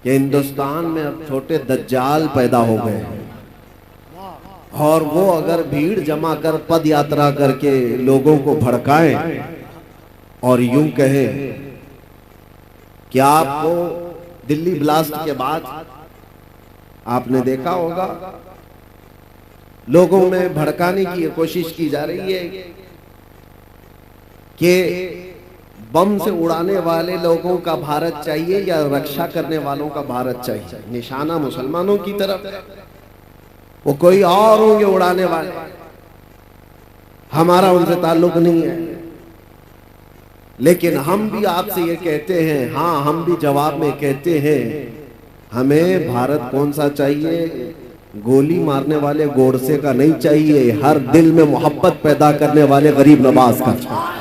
कि हिंदुस्तान में अब छोटे दज्जाल पैदा हो गए हैं और वो अगर भीड़ जमा कर पद यात्रा करके लोगों को भड़काएं और यूं कहें कि आपको दिल्ली ब्लास्ट के बाद आपने देखा होगा लोगों में भड़काने की कोशिश की जा रही है कि बम से उड़ाने वाले लोगों का भारत चाहिए या रक्षा करने वालों का भारत चाहिए। निशाना मुसलमानों की तरफ, वो कोई और होंगे उड़ाने वाले, हमारा उनसे ताल्लुक नहीं है। लेकिन हम भी आपसे ये कहते हैं, हाँ हम भी जवाब में कहते हैं, हमें भारत कौन सा चाहिए? गोली मारने वाले गोडसे का नहीं चाहिए, हर दिल में मोहब्बत पैदा करने वाले गरीब नवाज का चाहिए।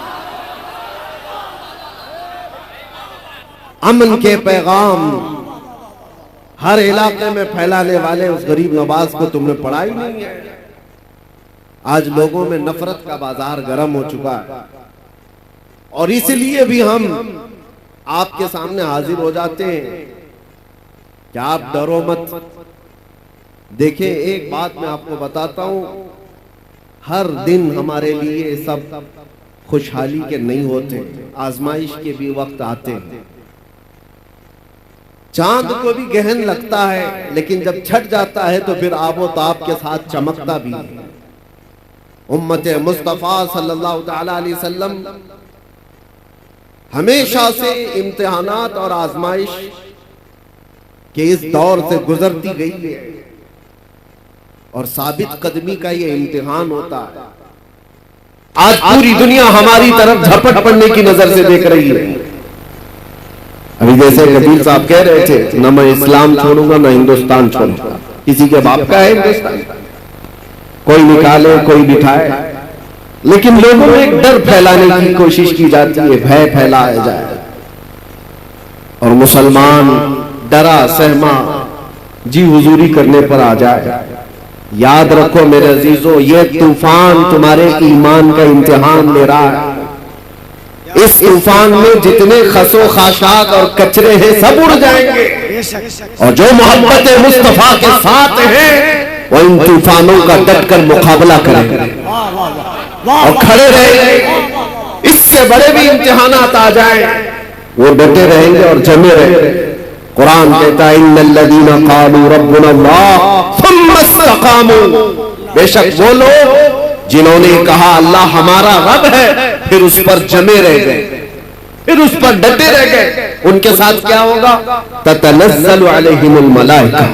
अमन के पैगाम हर इलाके में फैलाने वाले उस गरीब नवाज को तुमने पढ़ा ही नहीं है। आज लोगों में नफरत का बाजार गर्म हो चुका है और इसलिए भी हम आपके सामने हाजिर हो जाते हैं कि आप डरो मत। देखिए एक बात मैं आपको बताता हूं, हर दिन हमारे लिए सब खुशहाली के नहीं होते, आजमाइश के भी वक्त आते हैं। चांद को भी गहन लगता है लेकिन जब छट जाता है तो फिर आबो ताब के साथ चमकता भी है। उम्मत मुस्तफा सल्लल्लाहु तआला अलैहि वसल्लम हमेशा से इम्तिहानात और आजमाइश के इस दौर से गुजरती गई है और साबित कदमी का ये इम्तिहान होता है। आज पूरी दुनिया हमारी तरफ झपट पड़ने की नजर से देख रही है। अभी जैसे कबीर साहब कह रहे थे, न मैं इस्लाम छोड़ूंगा न हिंदुस्तान छोड़ूंगा। किसी के बाप का है हिंदुस्तान? कोई निकाले कोई बिठाए, लेकिन लोगों में एक डर फैलाने की कोशिश की जाती है, भय फैलाया जाए और मुसलमान डरा सहमा जी हुजूरी करने पर आ जाए। याद रखो मेरे अजीजों, ये तूफान तुम्हारे ईमान का इम्तिहान ले रहा है। इस तूफान में जितने खसो खाशाक और कचरे हैं सब उड़ जाएंगे और जो मोहब्बत मुस्तफा के साथ है वो इन तूफानों का डटकर मुकाबला करेंगे और खड़े रहेंगे। इससे बड़े भी इम्तिहानात आ जाए वो डटे रहेंगे और जमे रहेंगे। कुरान कहता है इन्नल्लज़ीना क़ालू रब्बुना अल्लाह सुम्मा इस्तक़ामू, बेशक वो लोग जिन्होंने कहा अल्लाह हमारा रब है फिर उस पर जमे रह गए, फिर उस पर डटे रह गए, उनके साथ क्या होगा? ततनज़्ज़लु अलैहिमुल मलाइका,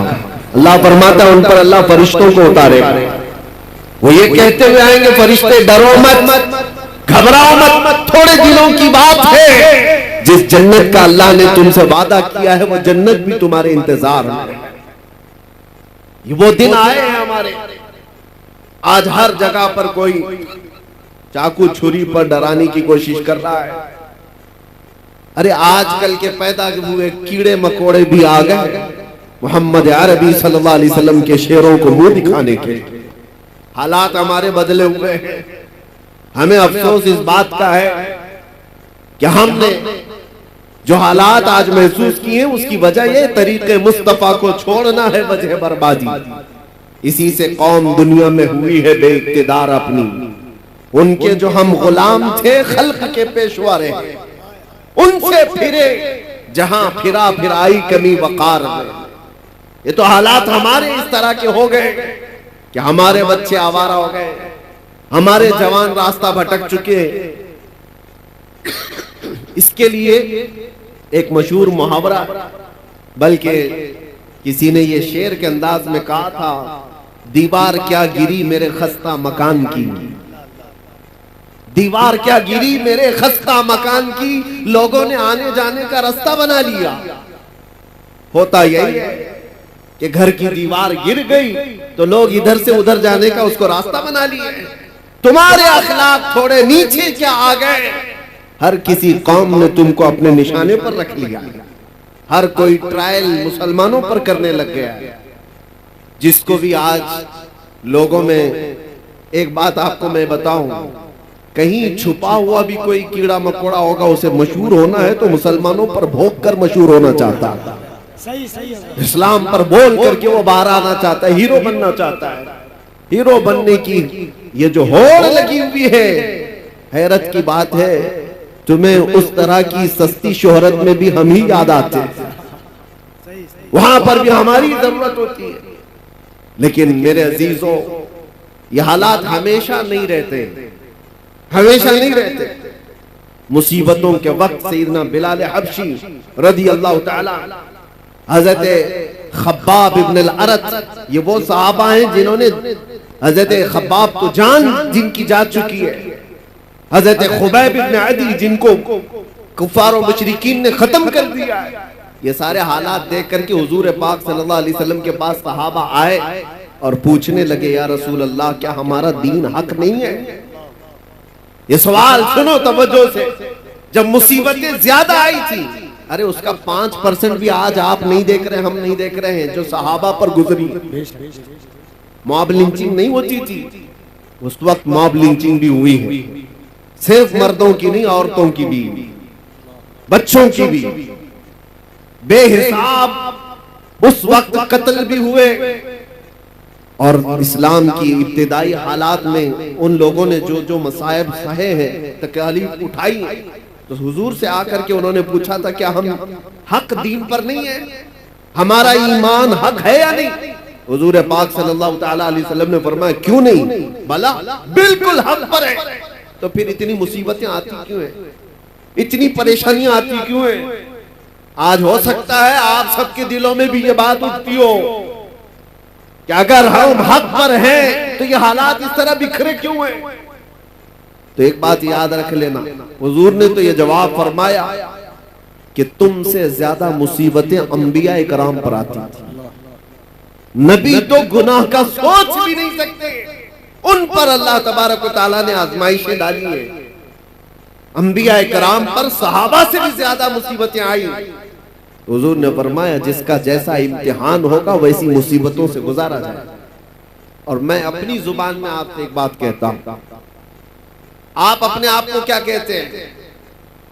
अल्लाह फरमाता है उन पर अल्लाह फरिश्तों को उतारेगा। वो ये कहते हुए आएंगे, फरिश्ते डरो मत, घबराओ मत, थोड़े दिनों की बात है। जिस जन्नत का अल्लाह ने तुमसे वादा किया है वो जन्नत भी तुम्हारे इंतजार में। वो दिन आए हैं हमारे। आज हर जगह पर कोई चाकू छुरी पर डराने की कोशिश कर रहा है। अरे आजकल के पैदा हुए कीड़े मकोड़े भी आ गए मोहम्मद अरबी सल्लल्लाहु अलैहि वसल्लम के शेरों को मुंह दिखाने के। हालात हमारे बदले हुए हैं। हमें अफसोस इस बात का है कि हमने जो हालात आज महसूस किए उसकी वजह ये तरीके मुस्तफा को छोड़ना है वजह बर्बादी। इसी से कौम दुनिया में हुई है बेइक्तिदार अपनी। उनके जो हम गुलाम थे खल्क के पेशवा रहे, उनसे फिरे जहां फिरा फिराई कमी वकार में। ये तो हालात हमारे इस तरह के हो गए कि हमारे बच्चे आवारा हो गए, हमारे जवान रास्ता भटक चुके। इसके लिए एक मशहूर मुहावरा, बल्कि किसी ने ये शेर के अंदाज में कहा था, दीवार क्या गिरी मेरे खस्ता मकान की, दीवार क्या गिरी मेरे खस्ता मकान की, लोगों ने आने जाने का रास्ता बना लिया। होता यही है कि घर की दीवार गिर गई तो लोग इधर से उधर जाने का उसको रास्ता बना लिए। तुम्हारे अखलाक थोड़े नीचे क्या आ गए, हर किसी कौम ने तुमको अपने निशाने पर रख लिया। हर कोई ट्रायल मुसलमानों पर करने लग गया। जिसको भी आज लोगों में, एक बात आपको मैं बताऊं, कहीं छुपा हुआ भी कोई कीड़ा मकोड़ा होगा, उसे मशहूर होना है तो मुसलमानों पर भोंक कर मशहूर होना चाहता है। इस्लाम पर बोल करके वो बाहर आना चाहता है, हीरो बनना चाहता है। हीरो बनने की ये जो होड़ लगी हुई है, हैरत की बात है, तुम्हें उस तरह की सस्ती शोहरत में भी हम ही याद आते हैं, वहां पर भी हमारी जरूरत होती है। लेकिन मेरे अजीजों, ये हालात हमेशा नहीं रहते, हमेशा नहीं रहते। मुसीबतों के वक्त सैयदना बिलाल हबशी रज़ी अल्लाह ताला, हजरत खब्बाब इब्न अल-अरत, ये वो सहाबा हैं जिन्होंने हजरत खब्बाब को जान जिनकी जा चुकी है, हजरत खुबैब इब्न अदी जिनको कुफार और मुशरिकीन ने खत्म कर दिया है। ये सारे हालात देख करके हुजूर पाक सल्लल्लाहु अलैहि वसल्लम के पास सहाबा आए और पूछने लगे, या रसूल अल्लाह, क्या हमारा दीन हक नहीं है? ये सवाल सुनो तवज्जो से। जब मुसीबतें ज्यादा आई थी, अरे उसका 5% भी आज आप नहीं देख रहे, हम नहीं देख रहे हैं, जो सहाबा पर गुजरी। मॉब लिंचिंग नहीं होती थी उस वक्त, मॉब लिंचिंग भी हुई है, सिर्फ मर्दों की नहीं, औरतों की भी, बच्चों की भी, बेहिसाब उस वक्त कत्ल भी हुए। और इस्लाम की इब्तिदाई हालात में उन लोगों ने जो जो मसाइब सहे हैं, तकलीफ उठाई, तो हुजूर से आकर के उन्होंने पूछा था, क्या हम हक दीन पर नहीं है? हमारा ईमान हक है या नहीं? हुजूर पाक सल्लल्लाहु ताला अलैहि वसल्लम ने फरमाया, क्यों नहीं, भला बिल्कुल हक पर है। तो फिर इतनी मुसीबतें आती क्यों है, इतनी परेशानियां आती क्यों है? आज हो सकता है आप सबके दिलों में भी ये बात उठती हो कि अगर हम हक पर हैं तो ये हालात इस तरह बिखरे क्यों हैं? तो एक बात याद रख लेना, हुजूर ने तो ये जवाब फरमाया कि तुमसे ज्यादा मुसीबतें अंबिया इकराम पर आती थी। नबी तो गुनाह का सोच भी नहीं सकते, उन पर अल्लाह तबारक व तआला ने आजमाइशें डाली है। अंबिया इकराम पर सहाबा से भी ज्यादा मुसीबतें आई। हुजूर ने फरमाया, जिसका जैसा इम्तिहान होगा वैसी मुसीबतों से गुजारा जाए। और मैं अपनी जुबान में आपसे एक बात कहता हूं, आप अपने आप को क्या कहते हैं?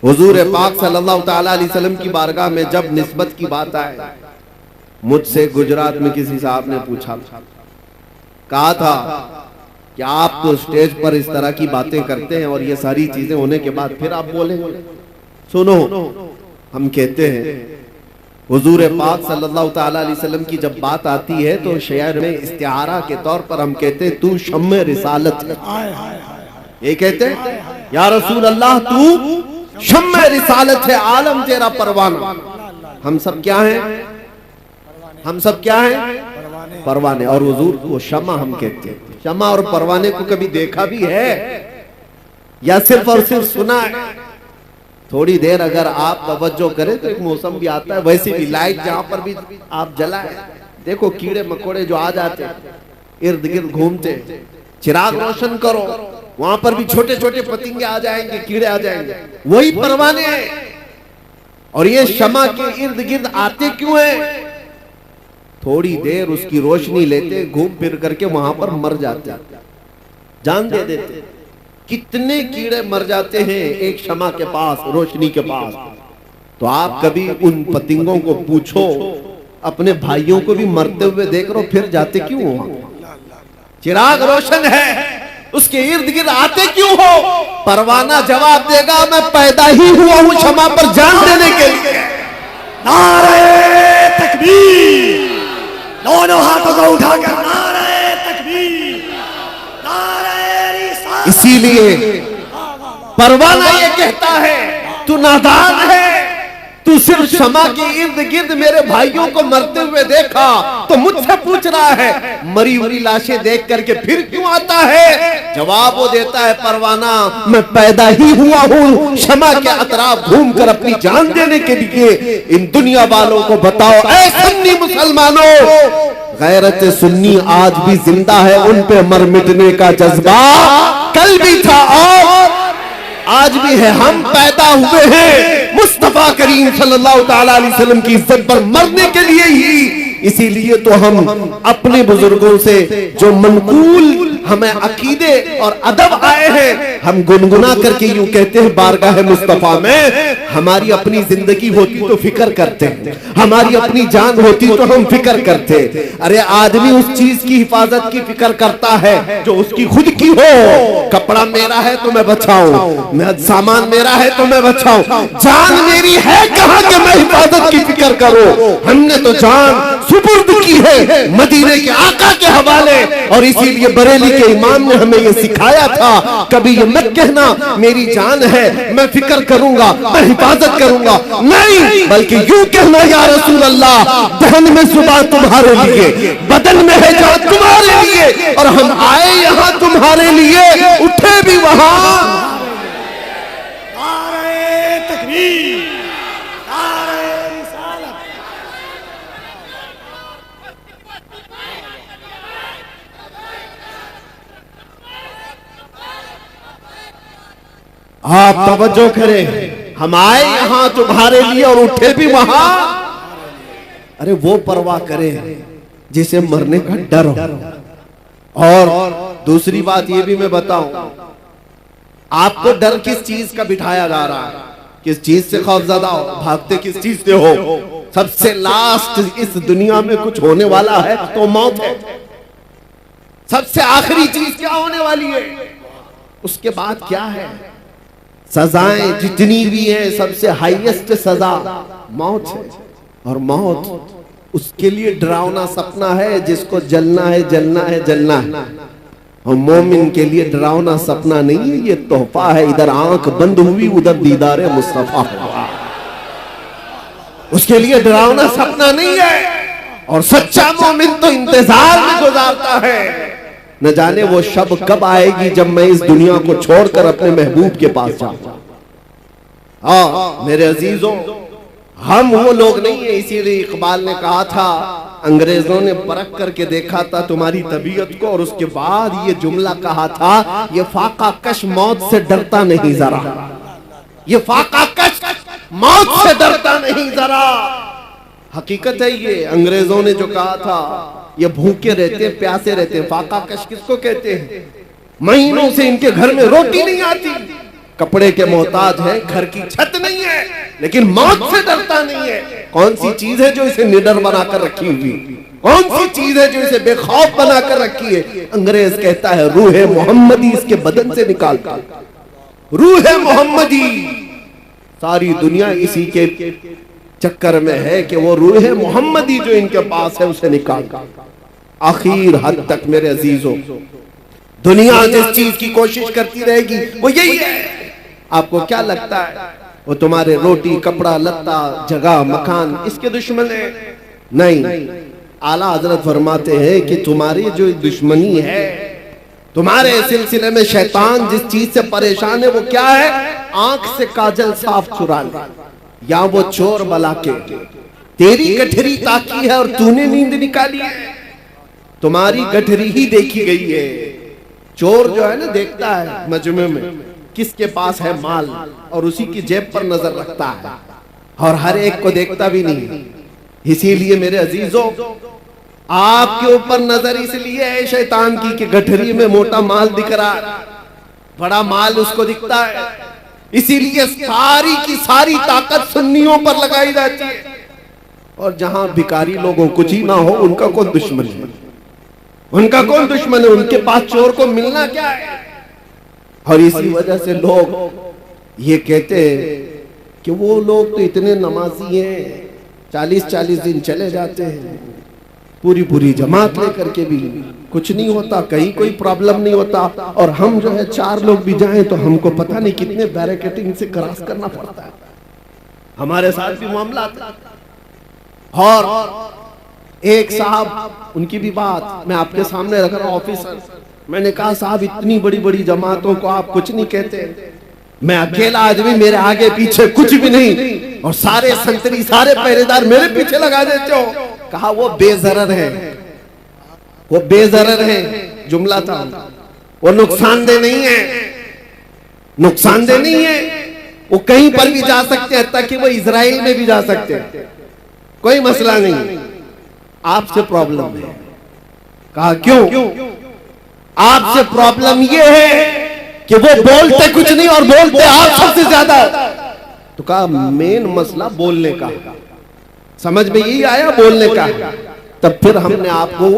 हुजूर पाक सल्लल्लाहु ताला अलैहि वसल्लम की बारगाह में जब निस्बत की बात आए, मुझसे गुजरात में किसी साहब ने पूछा, कहा था कि आप तो स्टेज पर इस तरह की बातें करते हैं और ये सारी चीजें होने के बाद फिर आप बोलेंगे। सुनो, हम कहते हैं हुजूर पाक सल्लल्लाहु ताला अलैहि वसल्लम की जब बात आती है तो शेर में इस्तिआरा के तौर पर हम कहते हैं, तू शम्मे रिसालत है। ये कहते हैं, या रसूल अल्लाह, तू शम्मे रिसालत है, आलम तेरा परवाना। हम सब क्या हैं? हम सब क्या हैं? परवाने। और हुजूर को शमा हम कहते हैं। शमा और परवाने को कभी देखा भी है या सिर्फ और सिर्फ सुना है? थोड़ी देर अगर आप तवज्जो करें तो एक मौसम भी आता है, वैसे भी लाइट जहां पर भी आप जलाए, देखो कीड़े मकोड़े जो आ जाते इर्द गिर्द घूमते, चिराग रोशन करो, वहां पर भी छोटे छोटे पतंगे आ जाएंगे, कीड़े आ जाएंगे, वही परवाने हैं। और ये शमा के इर्द गिर्द आते क्यों हैं? थोड़ी देर उसकी रोशनी लेते, घूम फिर करके वहां पर मर जाते, जान दे देते। कितने कीड़े मर जाते हैं एक शमा के पास, रोशनी के पास। तो आप कभी उन पतंगों को पूछो, अपने भाइयों को भी मरते हुए देख रहे हो, फिर जाते क्यों हो? चिराग रोशन है, उसके इर्द गिर्द आते क्यों हो? परवाना जवाब देगा, मैं पैदा ही हुआ हूं शमा पर जान देने के लिए। नारे तकबीर, दोनों हाथों को उठाकर नारे तकबीर, नारे रिसालत। इसीलिए परवाना ये कहता है, तू नादान है, तू सिर्फ शमा के इर्द गिर्द मेरे भाइयों को मरते हुए देखा तो मुझसे पूछ रहा है मरी हुई लाशें देख करके फिर क्यों आता है? जवाब वो देता है, परवाना मैं पैदा ही हुआ हूँ शमा के अतराफ घूमकर अपनी जान देने के लिए। इन दुनिया वालों को बताओ, ऐ सुन्नी मुसलमानों, गैरत सुन्नी आज भी जिंदा है, उन पे मर मिटने का जज्बा कल भी था और आज भी है। हम पैदा हुए हैं मुस्तफा करीम सल्लल्लाहु ताला अलैहि वसल्लम की इज्जत पर मरने के लिए ही, इसीलिए तो हम अपने बुजुर्गों से जो मनकूल हमें अकीदे और अदब आए हैं, हम गुनगुना करके यूं कहते हैं बारगाह मुस्तफा में। हमारी अपनी जिंदगी होती तो फिक्र करते, हमारी अपनी जान होती तो हम फिक्र करते। अरे आदमी उस चीज की हिफाजत की फिक्र करता है जो उसकी खुद की हो। कपड़ा मेरा है तो मैं बचाऊं, सामान मेरा है तो मैं बचाऊं, जान मेरी है कहां कि मैं हिफाजत की फिक्र करूं। हमने तो जान सुपुर्द की है मदीने के आका के हवाले, और इसीलिए बरेली के इमाम ने हमें यह सिखाया था, कभी ये मत कहना मेरी जान है मैं फिक्र करूंगा, मैं हिफाजत करूंगा, नहीं, बल्कि यूं कहना या रसूल अल्लाह, दहन में सुबह तुम्हारे लिए, बदन में है जान तुम्हारे लिए, और हम आए यहां तुम्हारे लिए, उठे भी वहां। नारे तकबीर, नारे रिसालत। आप तवज्जो करें, हम आए यहां तुम्हारे लिए और उठे भी वहां। अरे वो परवाह करें जिसे मरने का डर हो। और दूसरी बात ये भी मैं बताऊं, आपको डर किस चीज का बिठाया जा रहा है, किस चीज से खौफजदा हो, भागते किस चीज से हो। सबसे लास्ट इस दुनिया में कुछ होने वाला है तो मौत है। सबसे आखिरी चीज क्या होने वाली है, उसके बाद क्या है। सजाएं जितनी भी है, सबसे हाईएस्ट सजा मौत है। और मौत उसके लिए डरावना सपना है जिसको जलना है, जलना है, जलना है। और मोमिन के लिए डरावना सपना नहीं है, ये तोहफा है। इधर आंख बंद हुई उधर दीदारे मुस्तफा हुआ, उसके लिए डरावना सपना नहीं है। और सच्चा मोमिन तो इंतजार में गुजारता है, न जाने वो शब कब आएगी जब मैं इस दुनिया को छोड़कर अपने महबूब के पास जाऊंगा। हाँ मेरे अजीजों, हम वो लोग नहीं है। इसीलिए इकबाल ने कहा था, अंग्रेजों ने परख करके देखा था तुम्हारी तबीयत को, और उसके बाद ये जुमला कहा था, ये फाका कश मौत से डरता नहीं जरा, ये फाका कश मौत से डरता नहीं जरा। हकीकत है ये, अंग्रेजों ने जो कहा था, ये भूखे रहते हैं, प्यासे रहते हैं। फाका कश किसको कहते हैं, महीनों से इनके घर में रोटी नहीं आती, कपड़े के मोहताज है, घर की छत नहीं है, लेकिन मौत से डरता नहीं है। कौन सी चीज है जो इसे निडर बनाकर रखी हुई, कौन सी चीज है जो इसे बेखौफ बनाकर रखी है। अंग्रेज कहता है रूह मोहम्मदी इसके बदन से निकाल कर, रूह मोहम्मदी। सारी दुनिया इसी के चक्कर में है कि वो रूह मोहम्मदी जो इनके पास है उसे निकाल। आखिर हद तक मेरे अजीजों, दुनिया जिस चीज की कोशिश करती रहेगी वो यही है। आपको क्या लगता है वो तुम्हारे रोटी, कपड़ा, लत्ता, जगह, मकान इसके दुश्मन है? नहीं, आला हजरत फरमाते हैं कि तुम्हारी जो दुश्मनी है, तुम्हारे सिलसिले में शैतान जिस चीज से परेशान है वो क्या है? आंख से काजल साफ चुराना, या वो चोर बला के तेरी गठरी ताकी है और तूने नींद निकाली है। तुम्हारी गठरी ही देखी गई है। चोर जो है ना, देखता है मजमे में किसके पास है माल और उसी की जेब पर नजर रखता है, और हर एक को देखता भी नहीं। इसीलिए मेरे अजीजों, आपके ऊपर नजर इसलिए है शैतान की कि गठरी में मोटा माल दिख रहा है, बड़ा माल उसको दिखता है। इसीलिए सारी की सारी ताकत सुन्नियों पर लगाई जाती है, और जहां भिखारी लोगों कुछ ही ना हो उनका कौन दुश्मन है? उनका कौन दुश्मन है? उनके पास चोर को मिलना क्या है? और इसी वजह से लोग ये कहते हैं कि वो लोग तो इतने नमाजी हैं, 40-40 दिन चले जाते हैं, पूरी जमात लेकर के भी कुछ नहीं होता, कहीं कोई प्रॉब्लम नहीं होता। और हम जो है 4 लोग भी जाएं तो हमको पता नहीं कितने बैरिकेडिंग से क्रॉस करना पड़ता है। हमारे साथ भी मामला था। और एक साहब, उनकी भी बात मैं आपके सामने रख रहा हूं, ऑफिसर। मैंने कहा साहब इतनी बड़ी बड़ी जमातों को आप कुछ नहीं कहते, मैं अकेला आदमी, मेरे आगे पीछे कुछ भी नहीं, और सारे संतरी सारे पहरेदार मेरे पीछे लगा देते हो। कहा वो बेजरर है, वो बेजरर है, जुमला था, वो नुकसानदेह नहीं है, नुकसानदेह नहीं है। वो कहीं पर भी जा सकते हैं, ताकि वो इजराइल में भी जा सकते हैं, कोई मसला नहीं। आपसे प्रॉब्लम है। कहा क्यों? आपसे प्रॉब्लम ये है कि वो बोलते कुछ नहीं और बोलते आप सबसे ज्यादा। तो कहा मेन मसला बोलने का, समझ में यही आया बोलने का। तब फिर हमने आपको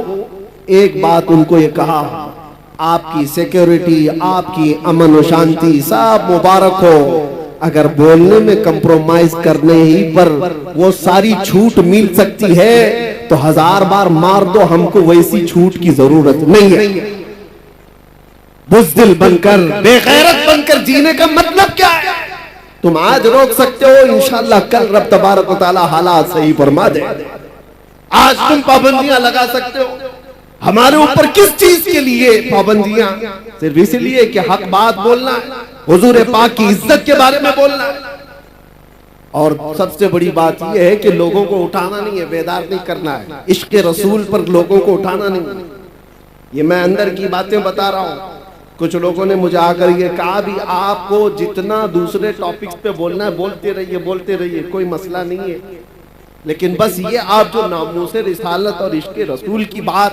एक बात उनको ये कहा, आपकी सिक्योरिटी, आपकी अमन और शांति सब मुबारक हो, अगर बोलने में कंप्रोमाइज करने ही पर वो सारी छूट मिल सकती है तो 1000 बार मार दो, हमको वैसी छूट की जरूरत नहीं है। बुज़दिल बनकर, बेगैरत बनकर जीने का मतलब क्या है? तुम आज रोक सकते हो, इंशाअल्लाह कल रब तबारक व तआला हालात सही फरमा दे। आज तुम पाबंदियां लगा सकते हो, हमारे ऊपर किस चीज के लिए पाबंदियां? सिर्फ इसलिए कि हक बात बोलना है, हुजूर पाक की इज्जत के बारे में बोलना है। और सबसे बड़ी बात यह है कि लोगों को उठाना नहीं है, बेदार नहीं करना है, इश्क रसूल पर लोगों को उठाना नहीं है। ये मैं अंदर की बातें बता रहा हूं। कुछ लोगों ने मुझे आकर ये कहा भी आपको जितना दूसरे टॉपिक्स पे बोलना है बोलते रहिए, कोई मसला नहीं है, लेकिन बस ये आप जो नामूसे रिसालत और इश्क रसूल की बात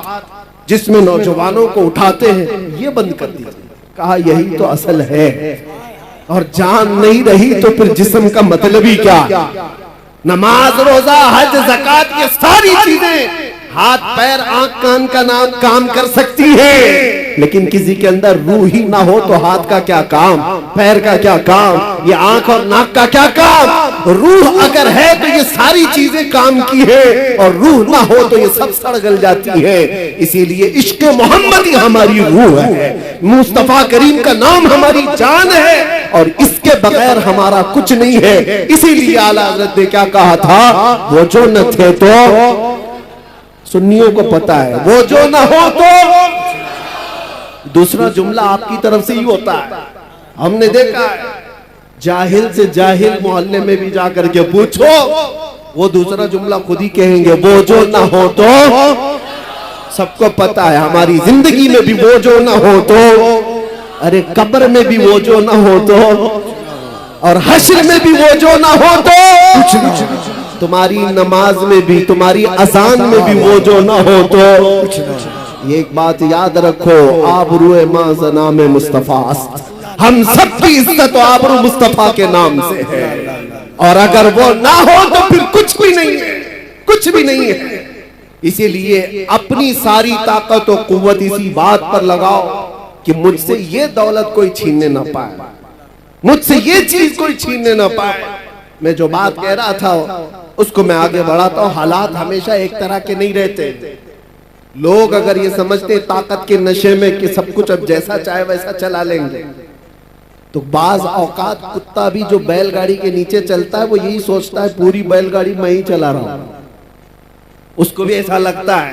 जिसमें नौजवानों को उठाते हैं ये बंद कर दीजिए। कहा यही तो असल है, और जान नहीं रही तो फिर जिस्म का मतलब ही क्या? नमाज, रोजा, हज, ज़कात, ये सारी चीजें हाथ पैर आंख कान का नाम काम कर सकती है, लेकिन किसी के अंदर रूह ही ना हो तो हाथ का क्या काम, पैर का क्या काम, ये आंख और नाक का क्या काम? रूह अगर है तो ये सारी चीजें काम की है, और रूह ना हो तो ये सब सड़ गल जाती है। इसीलिए इश्क मोहम्मद ही हमारी रूह है, मुस्तफा करीम का नाम हमारी जान है, और इसके बगैर हमारा कुछ नहीं है। इसीलिए आला हज़रत ने क्या कहा था, वो जो न थे तो सुन्नियों को पता है, वो जो ना हो तो। दूसरा जुमला आपकी तरफ से ही होता है, हमने देखा है, जाहिल से जाहिल मोहल्ले में भी जाकर के पूछो, वो दूसरा जुमला खुद ही कहेंगे, वो जो ना हो तो। सबको पता है हमारी जिंदगी में भी वो जो ना हो तो, अरे कब्र में भी वो जो ना हो तो, और हश्र में भी वो जो ना हो तो, तुम्हारी नमाज में भी, तुम्हारी अजान में भी वो जो ना हो तो। ये एक बात याद रखो, आबरूए माज़ना में मुस्तफा, हम सबकी इज्जत आबरू मुस्तफा के नाम से है, और अगर वो ना हो तो फिर कुछ भी नहीं है, कुछ भी नहीं है। इसीलिए अपनी सारी ताकत और कुव्वत इसी बात पर लगाओ कि मुझसे ये दौलत कोई छीनने ना पाए, मुझसे ये चीज कोई छीनने ना पाए। मैं जो बात कह रहा था उसको मैं आगे बढ़ाता हूँ। हालात हमेशा एक तरह के नहीं रहते। लोग अगर ये समझते ताकत के नशे में कि सब कुछ अब जैसा चाहे वैसा चला लेंगे, तो बाज औकात कुत्ता भी जो बैलगाड़ी के नीचे चलता है वो यही सोचता है पूरी बैलगाड़ी मैं ही चला रहा हूं, उसको भी ऐसा लगता है।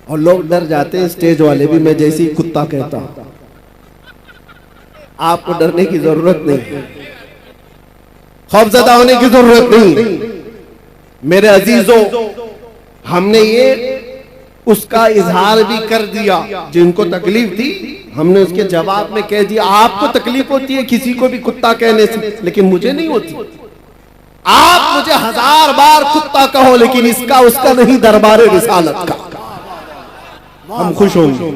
और लोग डर जाते हैं, स्टेज वाले भी, मैं जैसे ही कुत्ता कहता हूं। आपको डरने की जरूरत नहीं, खौफजदा होने की जरूरत नहीं। मेरे अजीजों, हमने ये उसका इजहार भी कर दिया, जिनको तकलीफ थी हमने उसके जवाब में कह दिया, आपको तकलीफ होती है किसी को भी कुत्ता कहने से, लेकिन मुझे नहीं होती। आप मुझे 1000 बार कुत्ता कहो, लेकिन इसका उसका नहीं, दरबारे रिसालत का। हम खुश होंगे,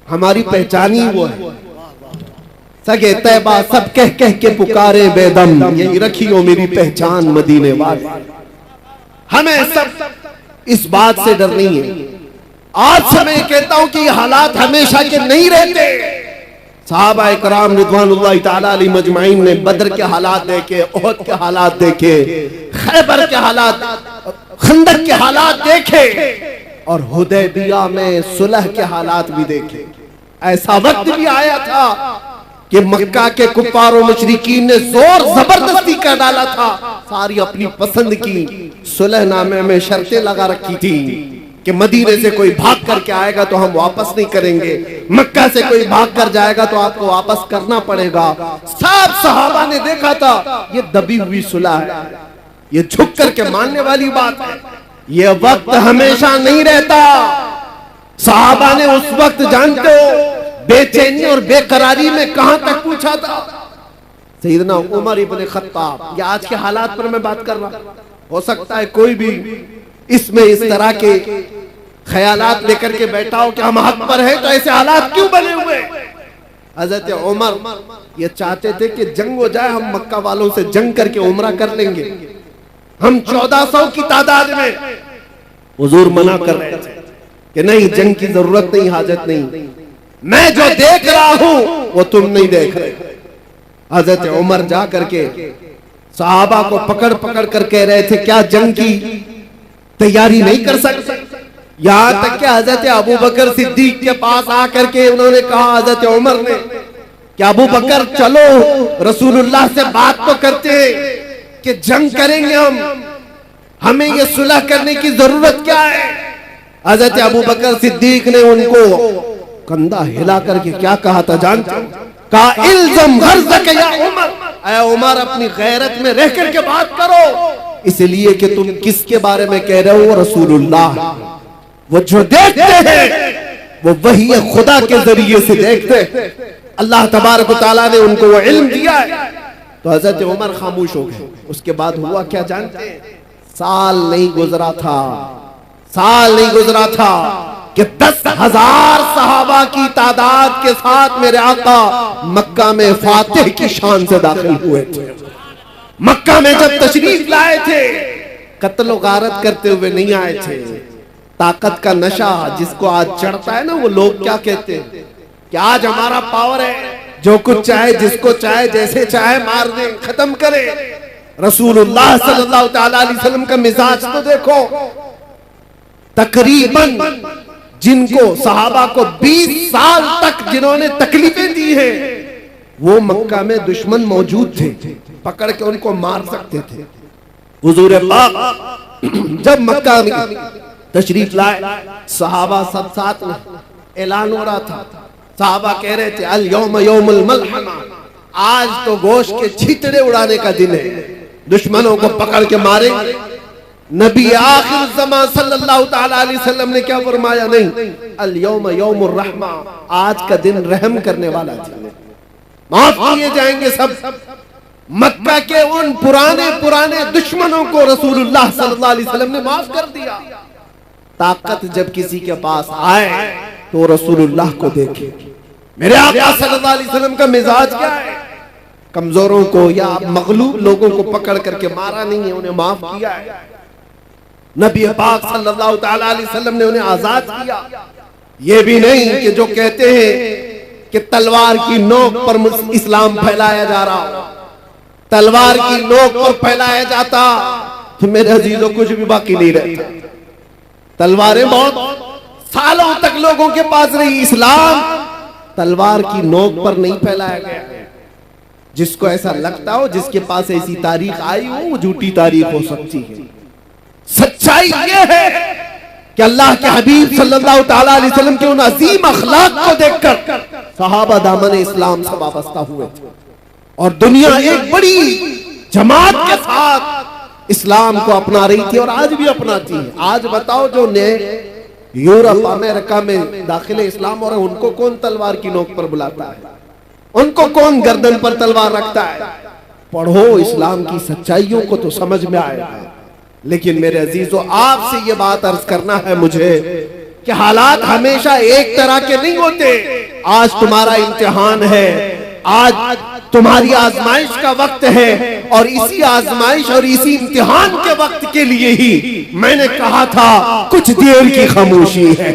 हमारी पहचान ही वो है। सगे तैबा सब कह कह के पुकारे बेदम, यही रखियो मेरी पहचान मदीने वाले। हमें सब इस बात से डर नहीं है। आज से मैं कहता हूं कि हालात हमेशा के नहीं रहते। सहाबा इकराम रिज़वानुल्लाह ताला अलैहिम मजमाइन ने बदर के हालात देखे, उहद के हालात देखे, खैबर के हालात, खंदक के हालात देखे, और हुदैबिया में सुलह के हालात भी देखे। ऐसा वक्त भी आया था कि मक्का के कुफार और मुशरिकीन ने जोर जबरदस्ती कर डाला था, सारी अपनी पसंद की सुलहनामे में शर्तें लगा रखी थी कि मदीने से कोई भाग करके आएगा तो हम वापस नहीं करेंगे, मक्का से कोई भाग कर जाएगा तो आपको वापस करना पड़ेगा। सब सहाबा ने देखा था ये दबी हुई सुलह है, ये झुक करके मानने वाली बात है। ये वक्त हमेशा नहीं रहता। सहाबा ने उस वक्त, जानते हो, बेचैनी और बेकरारी में कहां तक पूछा था। सैयदना उमर इब्न खत्ताब, या आज के हालात पर मैं बात कर रहा, हो सकता है कोई भी इसमें इस तरह के ख्यालात लेकर के बैठा हो कि हम हक पर हैं, तो ऐसे हालात क्यों बने हुए? हजरत उमर ये चाहते थे कि जंग हो जाए, हम मक्का वालों से जंग करके उमरा कर लेंगे, हम 1400 की तादाद में। हुजूर मना कर रहे थे कि नहीं, जंग की जरूरत नहीं, हाजत नहीं, मैं जो देख रहा हूं वो तुम नहीं देख रहे। हजरत उमर जा करके सहाबा को पकड़ पकड़ कर कह रहे थे क्या जंग की तैयारी नहीं कर सकते? यहां तक कि हजरत अबू बकर सिद्दीक के पास आकर के उन्होंने कहा, हजरत उमर ने, कि अबू बकर चलो रसूलुल्लाह से बात तो करते हैं कि जंग करेंगे हम, हमें ये सुलह करने की जरूरत क्या है? हजरत अबू बकर सिद्दीक ने उनको कंधा हिला करके क्या कहा था जानते? कहा इल्ज़म गर्ज़क या उमर, ऐ उमर अपनी गैरत में रह करके बात करो, इसलिए कि तुम किसके बारे में कह रहे हो? रसूलुल्लाह। वो जो देखते हैं वो वही खुदा के जरिए से देखते हैं। अल्लाह तबारक व तआला ने उनको वो इल्म दिया है। तो हजरत उमर खामोश हो गए। उसके बाद हुआ क्या जानते हैं? साल नहीं गुजरा था, साल नहीं गुजरा था कि 10,000 सहाबा की तादाद के साथ मेरे आका मक्का में फातिह की शान से दाखिल हुए थे। मक्का में जब तशरीफ लाए थे, कत्ल गारत करते हुए नहीं आए थे। ताकत का नशा जिसको आज चढ़ता है ना, वो लोग क्या कहते हैं कि आज हमारा पावर है, जो कुछ चाहे जिसको चाहे जैसे चाहे मार दे, खत्म करे। रसूलुल्लाह सल्लल्लाहु अलैहि वसल्लम का मिजाज तो देखो। तकरीबन जिनको सहाबा को 20 साल तक जिन्होंने तकलीफें दी हैं, वो मक्का में दुश्मन मौजूद थे, पकड़ के उनको मार सकते थे। हुजूर पाक जब मक्का में तशरीफ लाए, सहाबा सब साथ में, ऐलान हो रहा था। सहाबा कह रहे थे अल यौम यौमुल मलहमा, आज तो गोश्त के छितड़े उड़ाने का दिन है, दुश्मनों को पकड़ के मारे। नबी आखिर ज़मान सल्लल्लाहु तआला अलैहि वसल्लम ने क्या फरमाया? नहीं, अल यौम यौमुर रहमा, आज का दिन रहम करने वाला दिन, माफ किए जाएंगे सब। मक्का के उन पुराने पुराने दुश्मनों को रसूलुल्लाह सल्लल्लाहु अलैहि वसल्लम ने माफ कर दिया। ताकत जब किसी के पास आए तो रसूलुल्लाह को देखे। मेरे आका सल्लल्लाहु अलैहि वसल्लम का मिजाज क्या है? कमजोरों को या मगलूब लोगों को पकड़ करके मारा नहीं है, उन्हें माफ किया है। नबी पाक सल्लल्लाहु तआला अलैहि वसल्लम ने उन्हें आजाद किया। ये भी नहीं कि जो कहते हैं कि तलवार की नोक पर इस्लाम फैलाया जा रहा, तलवार की नोक पर फैलाया जाता तो मेरे अजीजों कुछ भी बाकी नहीं रहता। तलवारें बहुत सालों तक लोगों के पास रही, इस्लाम तलवार की नोक पर नहीं फैलाया गया। जिसको ऐसा लगता हो, जिसके पास ऐसी तारीख आई हो, वो झूठी तारीख हो सकती है। सच्चाई ये है कि अल्लाह के हबीब सल्लल्लाहु तआला अलैहि वसल्लम के उन अजीम अखलाक को देखकर सहाबा दामन इस्लाम से वाबस्ता हुए थे और दुनिया एक बड़ी जमात के साथ इस्लाम को अपना रही थी और आज भी अपनाती है। आज बताओ जो नए यूरोप अमेरिका में दाखिले इस्लाम हो रहे हैं, उनको कौन तलवार की नोक पर बुलाता है? उनको कौन गर्दन पर तलवार रखता है? पढ़ो, इस्लाम की सच्चाइयों को तो समझ में आएगा। लेकिन मेरे अजीजों, आपसे ये बात अर्ज करना है मुझे कि हालात हमेशा एक तरह के नहीं होते। आज तुम्हारा इम्तिहान है, आज तुम्हारी आजमाइश का वक्त है और इसी आजमाइश और इसी इम्तिहान के वक्त के लिए ही मैंने कहा था कुछ देर की खामोशी है।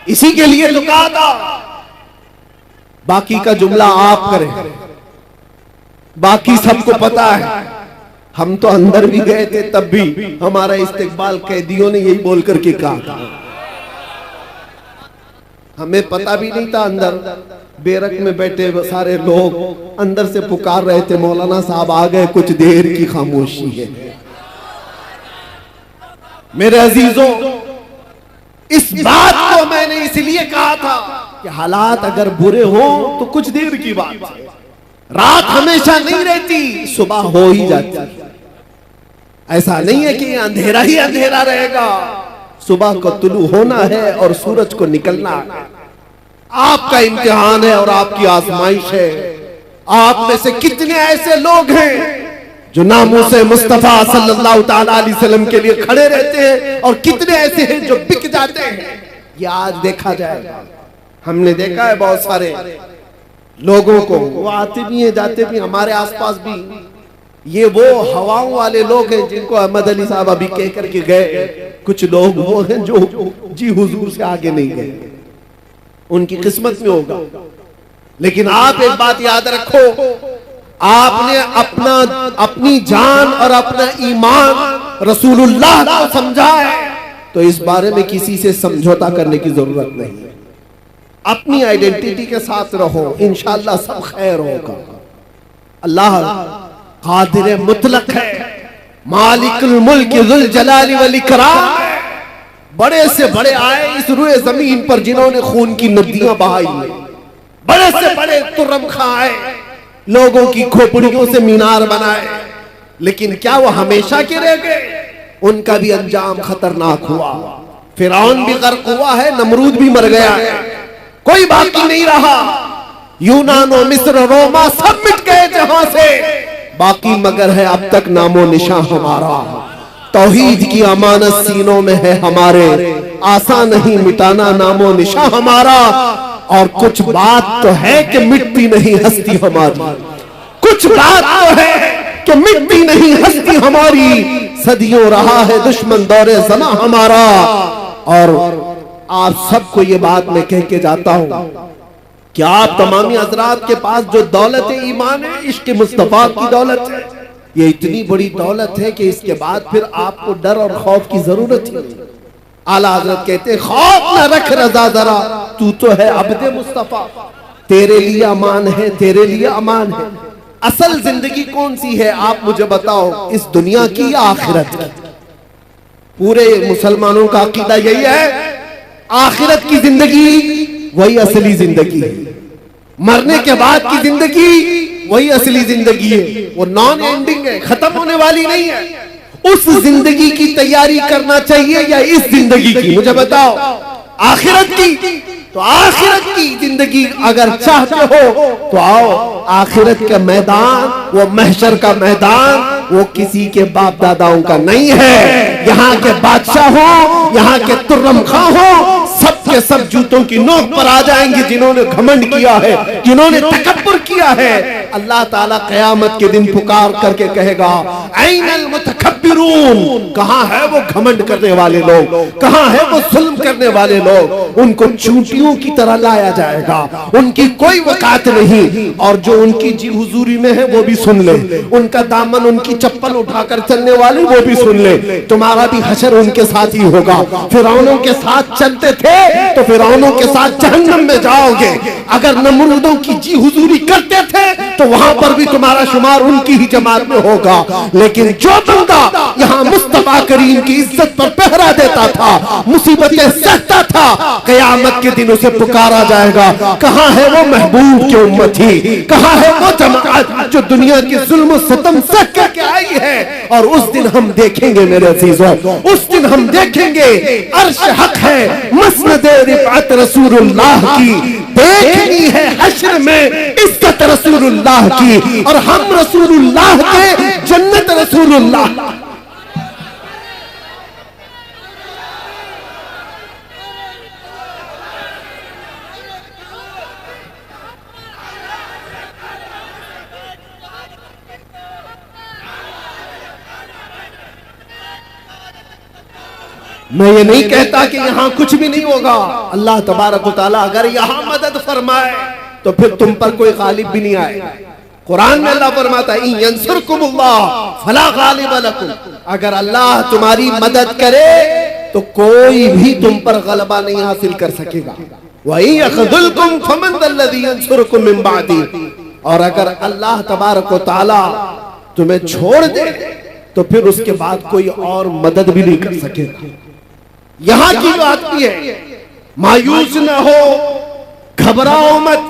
इसी के लिए तो कहा था। बाकी का जुमला आप करें, बाकी सबको पता है। हम तो अंदर भी गए थे, तब भी हमारा इस्तेकबाल कैदियों ने यही बोल करके कहा था। हमें पता भी नहीं था, अंदर बेरक में बैठे सारे लोग अंदर से पुकार रहे थे, मौलाना साहब आ गए, कुछ देर की खामोशी है। मेरे अजीजों, इस बात को मैंने इसलिए कहा था कि हालात अगर बुरे हो तो कुछ देर की बात है। रात हमेशा नहीं रहती, सुबह हो ही जाती। ऐसा नहीं है कि अंधेरा ही अंधेरा रहेगा। सुबह को तुलू होना है और सूरज को निकलना है। आपका इम्तिहान है और आपकी आजमाइश है। आप में से कितने ऐसे लोग हैं जो नामूसे मुस्तफा सल्लल्लाहु ताला अलैहि वसल्लम के लिए खड़े रहते हैं, और कितने ऐसे हैं जो बिक जाते हैं। ये आज देखा जाएगा। हमने देखा है बहुत सारे लोगों को, वो आते भी हैं जाते भी, हमारे आसपास भी। ये वो हवाओं वाले लोग हैं जिनको अहमद अली साहब अभी कह करके गए। कुछ लोग वो हैं जो जी हुजूर से आगे नहीं गए, उनकी किस्मत में होगा। लेकिन आप एक बात याद रखो, आपने अपनी जान और अपना ईमान रसूलुल्लाह को समझा है, तो इस बारे में किसी से समझौता करने की जरूरत नहीं है। अपनी आइडेंटिटी के साथ रहो, इंशाअल्लाह सब खैर होगा। अल्लाह कादिर मुतलक है, मालिकुल मुल्क जुल जलाली वल इकराम है। बड़े से बड़े आए इस रुए जमीन पर जिन्होंने खून की नदियां बहाई, बड़े से बड़े तुर्रम खां आए, लोगों की खोपड़ियों से मीनार बनाए, लेकिन क्या वो हमेशा के रह गए? उनका भी अंजाम खतरनाक हुआ। फिरौन भी गर्क हुआ है, नमरूद भी मर गया है, कोई बाकी नहीं रहा। यूनान और मिस्र, रोमा सब मिट गए जहां से, बाकी मगर है अब तक नामो निशान हमारा। तौहीद की अमानत सीनों में है हमारे, आसान नहीं मिटाना नामो निशान हमारा। और कुछ बात तो है कि मिटती नहीं हस्ती हमारी, कुछ बात तो है कि मिटती नहीं हस्ती हमारी। सदियों रहा है दुश्मन दौरे ज़मा हमारा। और आप सबको ये बात मैं कह के जाता हूं कि आप तमामी हजरात के पास जो दौलत ईमान है, इश्क मुस्तफा की दौलत है, ये इतनी बड़ी दौलत है कि इसके बाद फिर आपको डर और खौफ की जरूरत ही नहीं। आला हजरत कहते हैं, खौफ न रख रजा जरा, तू तो है अब्दे मुस्तफा, तेरे लिए अमान है, तेरे लिए अमान है। असल जिंदगी कौन सी है आप मुझे बताओ, इस दुनिया की या आखिरत की? पूरे मुसलमानों का अकीदा यही है, आखिरत की जिंदगी वही असली जिंदगी है, मरने के बाद की जिंदगी वही असली जिंदगी है। वो नॉन एंडिंग है, खत्म होने वाली नहीं है। उस जिंदगी की तैयारी करना चाहिए या इस जिंदगी की? मुझे बताओ। आखिरत की, तो आखिरत की जिंदगी अगर चाहते हो तो आओ। आखिरत का मैदान, वो महशर का मैदान, वो किसी के बाप दादाओं का नहीं है। यहाँ के बादशाह हो, यहाँ के तुर्रम खां हो, सब के सब जूतों की नोक पर आ जाएंगे जिन्होंने घमंड किया है, जिन्होंने तकब्बुर किया है। अल्लाह ताला क़यामत के दिन पुकार करके कहेगा, ऐनल मुतकब्बिरून, कहाँ है वो घमंड करने वाले लोग, कहाँ है वो जुल्म करने वाले लोग? उनको चूंटियों की तरह लाया जाएगा, उनकी कोई वकात नहीं। और जो उनकी जी हुजूरी में है वो भी सुन ले, उनका दामन, उनकी चप्पल उठाकर चलने वाले वो भी सुन ले। तुम्हारा भी हशर उनके साथ ही होगा। फिरौनों के साथ चलते थे तो फिरौनों के साथ जहन्नम में जाओगे। अगर नमरूदों की जी हुजूरी करते थे तो वहां पर भी तुम्हारा शुमार उनकी ही जमात में होगा। लेकिन जो बंदा यहाँ मुस्तफा करीम की इज्जत पर पहरा देता था, मुसीबतें सहता था, क़यामत के दिन उसे पुकारा जाएगा, कहाँ है वो महबूब की उम्मती, कहाँ है वो जमात जो दुनिया की जुल्म सतम सह करके आई है। और उस दिन हम देखेंगे मेरे अजीजों, उस दिन हम देखेंगे अर्श हक है, मसनद रिफअत रसूलुल्लाह की देखनी है हश्र में इज्जत रसूलुल्लाह की, और हम रसूलुल्लाह के, जन्नत रसूलुल्लाह। मैं ये नहीं कहता कि यहाँ कुछ भी नहीं होगा। अल्लाह तबारक व तआला अगर यहाँ मदद फरमाए तो फिर तुम पर कोई गालिब भी नहीं आएगा। कुरान में अल्लाह फरमाता है, इन यंसुरकुमुल्लाह फला गालिब लकुम, अगर अल्लाह तुम्हारी मदद करे तो कोई भी तुम पर गलबा नहीं हासिल कर सकेगा। व इन यख़ज़ुलकुम फमन ज़ल्लज़ी यंसुरकुम मिन बादी, और अगर अल्लाह तबारक व तआला तुम्हें छोड़ दे तो फिर उसके बाद कोई और मदद भी नहीं कर सकेगा। यहां की बात भी है, मायूस न हो, घबराओ मत।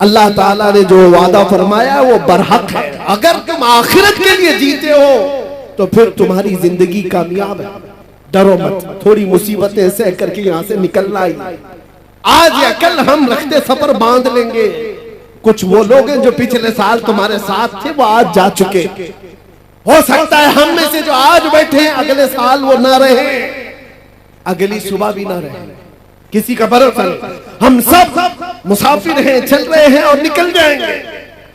अल्लाह ताला ने जो वादा फरमाया वो बरहक है। अगर तुम आखिरत के लिए जीते हो तो फिर तुम्हारी जिंदगी कामयाब है। डरो मत, थोड़ी मुसीबतें सह करके यहां से निकलना ही। आज या कल हम रखते सफर बांध लेंगे। कुछ वो लोग हैं जो पिछले साल तुम्हारे साथ थे, वो आज जा चुके। हो सकता है हम में से जो आज बैठे हैं अगले साल वो ना रहे, अगली सुबह भी ना रहे, किसी का भरोसा नहीं। हम सब मुसाफिर हैं, चल रहे हैं और निकल जाएंगे।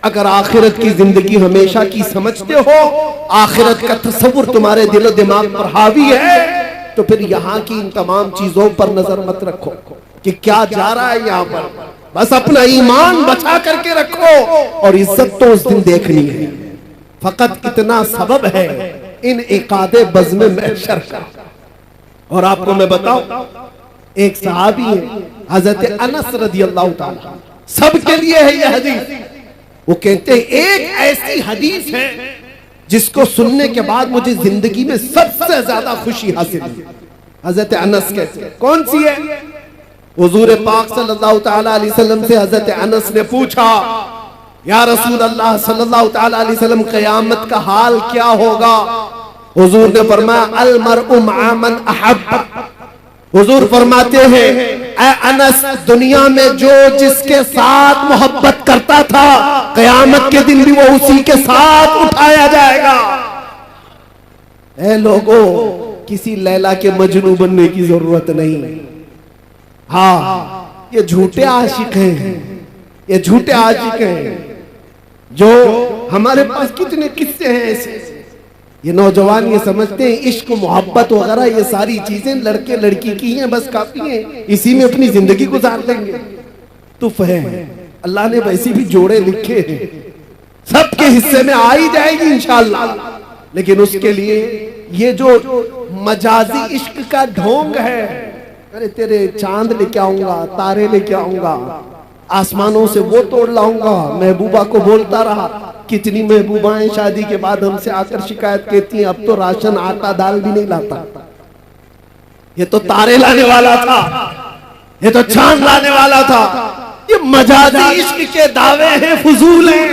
अगर आखिरत की जिंदगी हमेशा की समझते हो, आखिरत का तस्वुर तुम्हारे दिलो दिमाग पर हावी है, तो फिर यहाँ की इन तमाम चीजों पर नजर मत रखो कि क्या जा रहा है यहाँ पर। बस अपना ईमान बचा करके रखो और इज्जत तो उस दिन देखनी है। फकत इतना सबब है इन इकादे बज़्म महशर का। और आपको मैं बताऊं, एक सहाबी है हजरत अनस रज़ियल्लाहु ताला, सबके लिए है यह हदीस। वो कहते हैं एक ऐसी हदीस है जिसको सुनने के बाद मुझे जिंदगी में सबसे ज्यादा खुशी हासिल हुई। हजरत अनस कहते हैं, कौन सी है? हुजूर पाक सल्लल्लाहु ताला अलैहि वसल्लम से हजरत अनस ने पूछा, या रसूल अल्लाह सल्लल्लाहु ताला अलैहि वसल्लम, क़यामत का हाल क्या होगा? हुजूर ने फरमाया, अल मरउ मअ मन अहब्ब। हुजूर फरमाते हैं, ऐ अनस, दुनिया में जो जिसके साथ मोहब्बत करता था, क़यामत के दिन भी वो उसी के साथ उठाया जाएगा। ऐ लोगों, किसी लैला के मजनू बनने की जरूरत नहीं। हाँ, ये झूठे आशिक हैं, ये झूठे आशिक हैं। जो हमारे पास कितने किस्से हैं ऐसे। ये नौजवान ये समझते हैं इश्क मोहब्बत वगैरह ये सारी चीजें लड़के लड़की की हैं, बस काफी हैं, इसी में अपनी जिंदगी गुजार लेंगे। तुफ है, अल्लाह ने वैसे भी जोड़े लिखे हैं, सबके हिस्से में आ ही जाएगी इंशाअल्लाह। लेकिन उसके लिए ये जो मजाजी इश्क का ढोंग है, अरे तेरे चांद लेके आऊंगा, तारे लेके आऊंगा, आसमानों से वो तोड़ लाऊंगा। महबूबा को बोलता रहा, कितनी महबूबाएं शादी के बाद हमसे आकर शिकायत कहती हैं, अब तो राशन आटा दाल भी नहीं लाता। ये तो तारे लाने वाला था, ये तो चांद लाने वाला था। ये मजाजी इश्क के दावे हैं, फजूल हैं,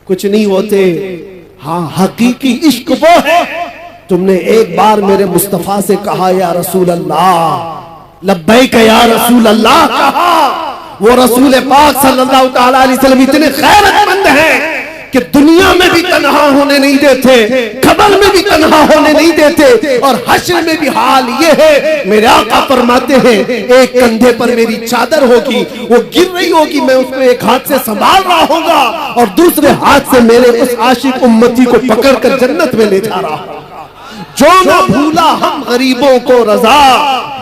कुछ नहीं होते। हाँ, हकीकी इश्क वो है, तुमने एक बार मेरे मुस्तफा से कहा, या रसूल अल्लाह, लब्बैक या रसूल अल्लाह कहा। वो रसूल पाक सल्लल्लाहु ताला अलैहि वसल्लम इतने खैरतमंद हैं कि दुनिया में भी तन्हा होने नहीं देते, कब्र में भी तन्हा होने नहीं देते, और हश्र में भी हाल ये है। मेरे आका फरमाते हैं, एक कंधे पर मेरी चादर होगी, वो गिर रही होगी, मैं उसको एक हाथ से संभाल रहा होगा और दूसरे हाथ से मेरे उस आशिक उम्मती को पकड़कर जन्नत में ले जा रहा होगा। जो न भूला हम गरीबों को रजा,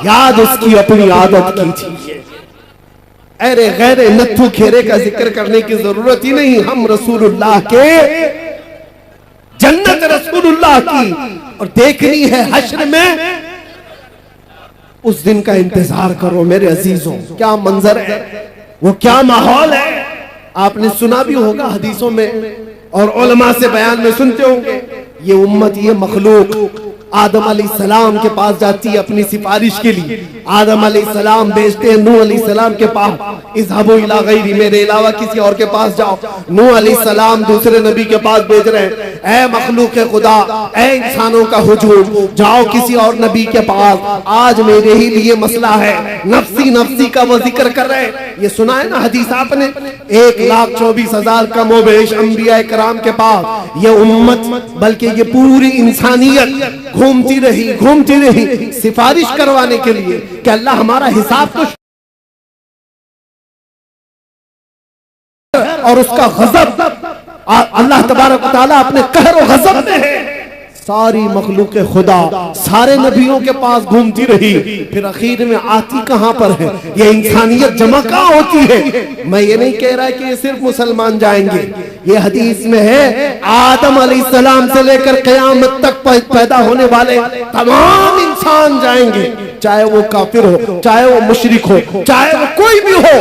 याद उसकी अपनी आदत कीजिए। अरे गैर नत्थु खेरे का जिक्र करने की जरूरत ही नहीं। हम रसूलुल्लाह के, जन्नत रसूलुल्लाह की, और देखनी है हश्र में, उस दिन का इंतजार करो मेरे अजीजों। क्या मंजर है, वो क्या माहौल है। आपने सुना भी होगा हदीसों में और उलमा से बयान में सुनते होंगे, ये उम्मत, ये मखलूक आदम अलैहिस्सलाम के पास जाती है अपनी सिफारिश के लिए। आदम अलैहिस्सलाम भेजते हैं नूह अलैहिस्सलाम के पास, इज़हबू इला गैरी, मेरे अलावा किसी और के पास जाओ। नूह अलैहिस्सलाम दूसरे नबी के पास भेज रहे हैं, ऐ मखलूक खुदा, ऐ इंसानों का हुजूम, जाओ किसी और नबी के पास, आज मेरे ही लिए मसला है। नफ्सी नफ्सी का वो जिक्र कर रहे हैं। ये सुना है ना हदीस आपने, 1,24,000 कमोबेश अंबिया कराम के पास ये उम्मत, बल्कि ये पूरी इंसानियत घूमती रही सिफारिश करवाने के लिए कि अल्लाह हमारा हिसाब तो, और उसका गजब, अल्लाह तबारक व तआला अपने कहर और गजब में है। सारी मखलूक खुदा सारे नबियों के पास घूमती रही, फिर आखिर में आती कहां पर है? ये इंसानियत जमा कहां होती है? मैं ये नहीं कह रहा कि ये सिर्फ मुसलमान जाएंगे, ये हदीस में है आदम अलैहिस्सलाम से लेकर क़यामत तक पैदा होने वाले तमाम इंसान जाएंगे, चाहे वो काफिर हो, चाहे वो मुशरिक हो, चाहे वो कोई भी हो,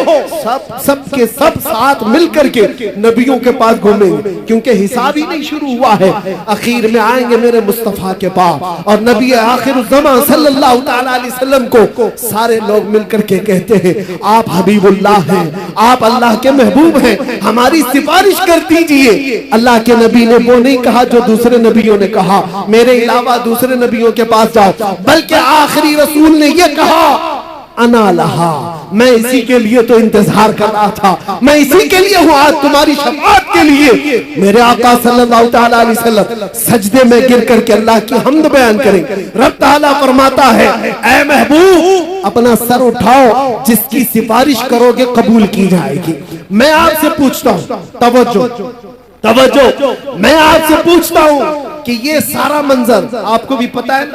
सब के सब साथ मिलकर के नबियों के पास घूमेंगे, क्योंकि हिसाब ही नहीं शुरू हुआ है। आखिर में आएंगे मेरे मुस्तफा के पास, और नबी आखिर ज़मां सल्लल्लाहु ताला अलैहि वसल्लम को सारे लोग मिलकर के कहते हैं, आप हबीबुल्लाह हैं, आप अल्लाह के महबूब हैं, हमारी सिफारिश कर दीजिए। अल्लाह के नबी ने वो नहीं कहा जो दूसरे नबियों ने कहा, मेरे अलावा दूसरे नबियों के पास जाओ, बल्कि आखिरी रसूल ने ये कहा, अना लहा, मैं इसी के लिए तो इंतजार कर रहा था, मैं इसी के लिए हूँ आज तुम्हारी शफाअत के लिए। मेरे आका सल्लल्लाहु ताला अलैहि वसल्लम सजदे में गिर करके अल्लाह की हम्द बयान करें। रब ताला फरमाता है, ऐ महबूब अपना सर उठाओ, जिसकी सिफारिश करोगे कबूल की जाएगी। मैं आपसे पूछता हूँ, तवज्जो, मैं आपसे पूछता हूँ कि ये सारा मंजर आपको भी पता है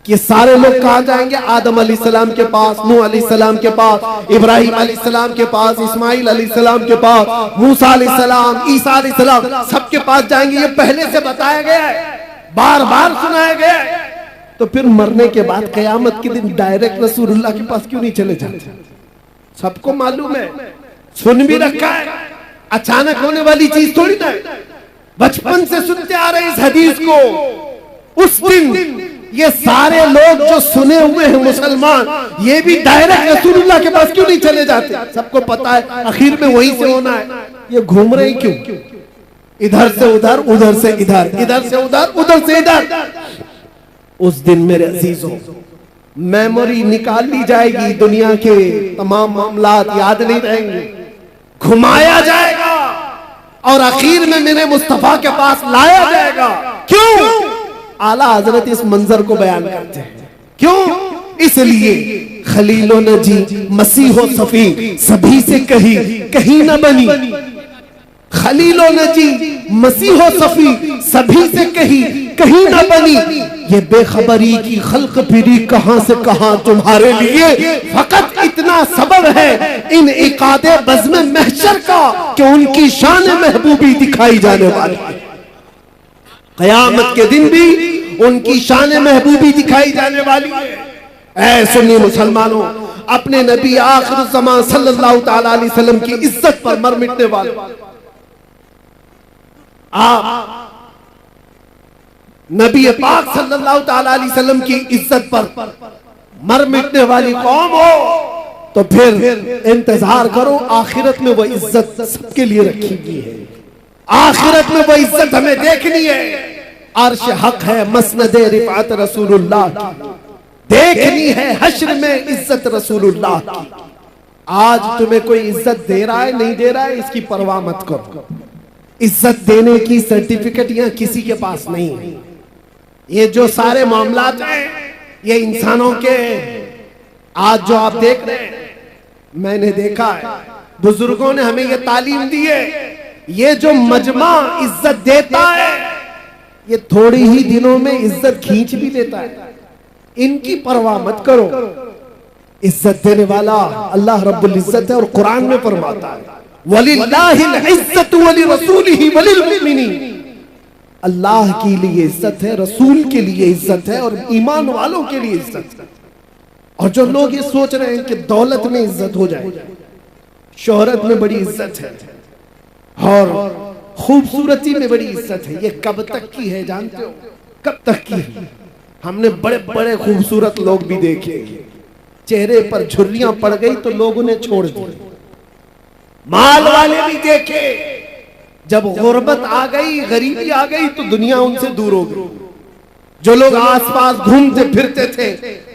कि सारे लोग कहाँ जाएंगे? आदम अलैहिस्सलाम के पास, नूह अलैहिस्सलाम के पास, इब्राहिम अलैहिस्सलाम के पास, इस्माइल अलैहिस्सलाम के पास, मूसा अलैहिस्सलाम, ईसा अलैहिस्सलाम, सबके पास जाएंगे। ये पहले से बताया गया है, बार बार सुनाया गया है। तो फिर मरने के बाद कयामत के दिन डायरेक्ट रसूलुल्लाह के पास क्यों नहीं चले जाते? सबको मालूम है, सुन भी रखा है, अचानक होने वाली चीज थोड़ी ना है। बचपन से सुनते आ रहे इस हदीस को। उस दिन ये सारे लोग जो सुने हुए हैं मुसलमान, ये भी डायरेक्ट रसूलुल्लाह के पास क्यों नहीं चले जाते? सबको पता है आखिर में वहीं से होना है। ये घूम रहे क्यों? इधर से उधर, उधर से इधर, इधर से उधर, उधर से इधर। उस दिन मेरे अजीजों मेमोरी निकाल ली जाएगी, दुनिया के तमाम मामलात याद नहीं रहेंगे, घुमाया जाएगा और आखिर में मेरे मुस्तफा के पास लाया जाएगा। क्यों? आला हजरत इस मंजर को बयान करते हैं। क्यों? इसलिए खलीलो नजी मसीहो सफी सभी से कहीं न बनी। खलीलो नजी मसीहो सफी सभी से कहीं न बनी। ये बेखबरी की खल्क फिरी कहां से कहां तुम्हारे लिए। फकत इतना सबब है इन इकादे बज़्म महशर का कि उनकी शान महबूबी दिखाई जाने वाली है। कयामत के दिन भी उनकी शान महबूबी दिखाई जाने वाली है। ऐ सुन्नी मुसलमानों, अपने नबी आखिर ज़मान सल्लल्लाहु ताला अलैहि वसल्लम की इज्जत पर मर मिटने वाले आप, नबी पाक सल्लल्लाहु ताला अलैहि वसल्लम की इज्जत पर मर मिटने वाली कौम हो तो फिर इंतजार करो, आखिरत में वो इज्जत सबके लिए रखी गई है। आखिरत में वो इज्जत हमें देखनी है। अर्श हक है मसनद रिफात रसूलुल्लाह की, देखनी है हश्र में इज्जत रसूलुल्लाह की। आज तुम्हें कोई इज्जत दे रहा है नहीं दे रहा है इसकी परवाह मत करो। इज्जत देने की सर्टिफिकेट यहाँ किसी के पास नहीं है। ये जो सारे मामलात हैं ये इंसानों के, आज जो आप देख रहे हैं, मैंने देखा है बुजुर्गों ने हमें ये तालीम दी है। ये जो मजमा इज्जत देता है ये थोड़ी ही दिनों में इज्जत खींच भी लेता है। इनकी परवाह मत करो। इज्जत देने वाला अल्लाह रब्बुल इज्जत है और कुरान में फरमाता है वलिल्लाहिल इज्जतु वलिरसूलिही वलिलमुमिनीन। अल्लाह के लिए इज्जत है, रसूल के लिए इज्जत है और ईमान वालों के लिए इज्जत है। और जो लोग ये सोच रहे हैं कि दौलत में इज्जत हो जाए, शोहरत में बड़ी इज्जत है और खूबसूरती में बड़ी इज्जत है, ये कब तक की है जानते हो? कब तक की है? हमने बड़े बड़े खूबसूरत लोग भी देखे, चेहरे पर झुर्रियां पड़ गई तो लोग उन्हें छोड़ दिए। माल वाले भी देखे, जब गुर्बत आ गई, गरीबी आ गई तो दुनिया उनसे दूर हो गई। जो लोग आसपास घूमते फिरते थे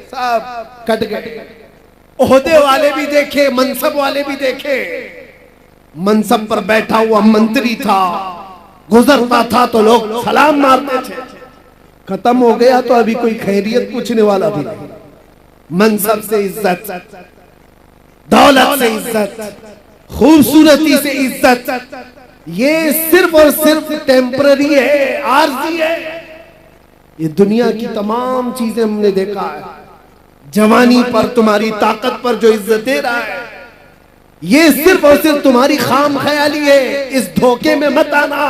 सब कट गए। ओहदे वाले भी देखे, मनसब वाले भी देखे। मनसब पर बैठा हुआ मंत्री था, गुजरता था तो लोग सलाम मारते थे। खत्म हो गया तो अभी कोई खैरियत पूछने वाला भी नहीं। मनसब से इज्जत, दौलत से इज्जत, खूबसूरती से इज्जत, ये सिर्फ और सिर्फ टेम्पररी है, आर्जी है। ये दुनिया की तमाम चीजें हमने देखा है। जवानी पर, तुम्हारी ताकत पर जो इज्जत दे रहा है ये सिर्फ और सिर्फ तुम्हारी खाम ख्याली है। इस धोखे में मत आना।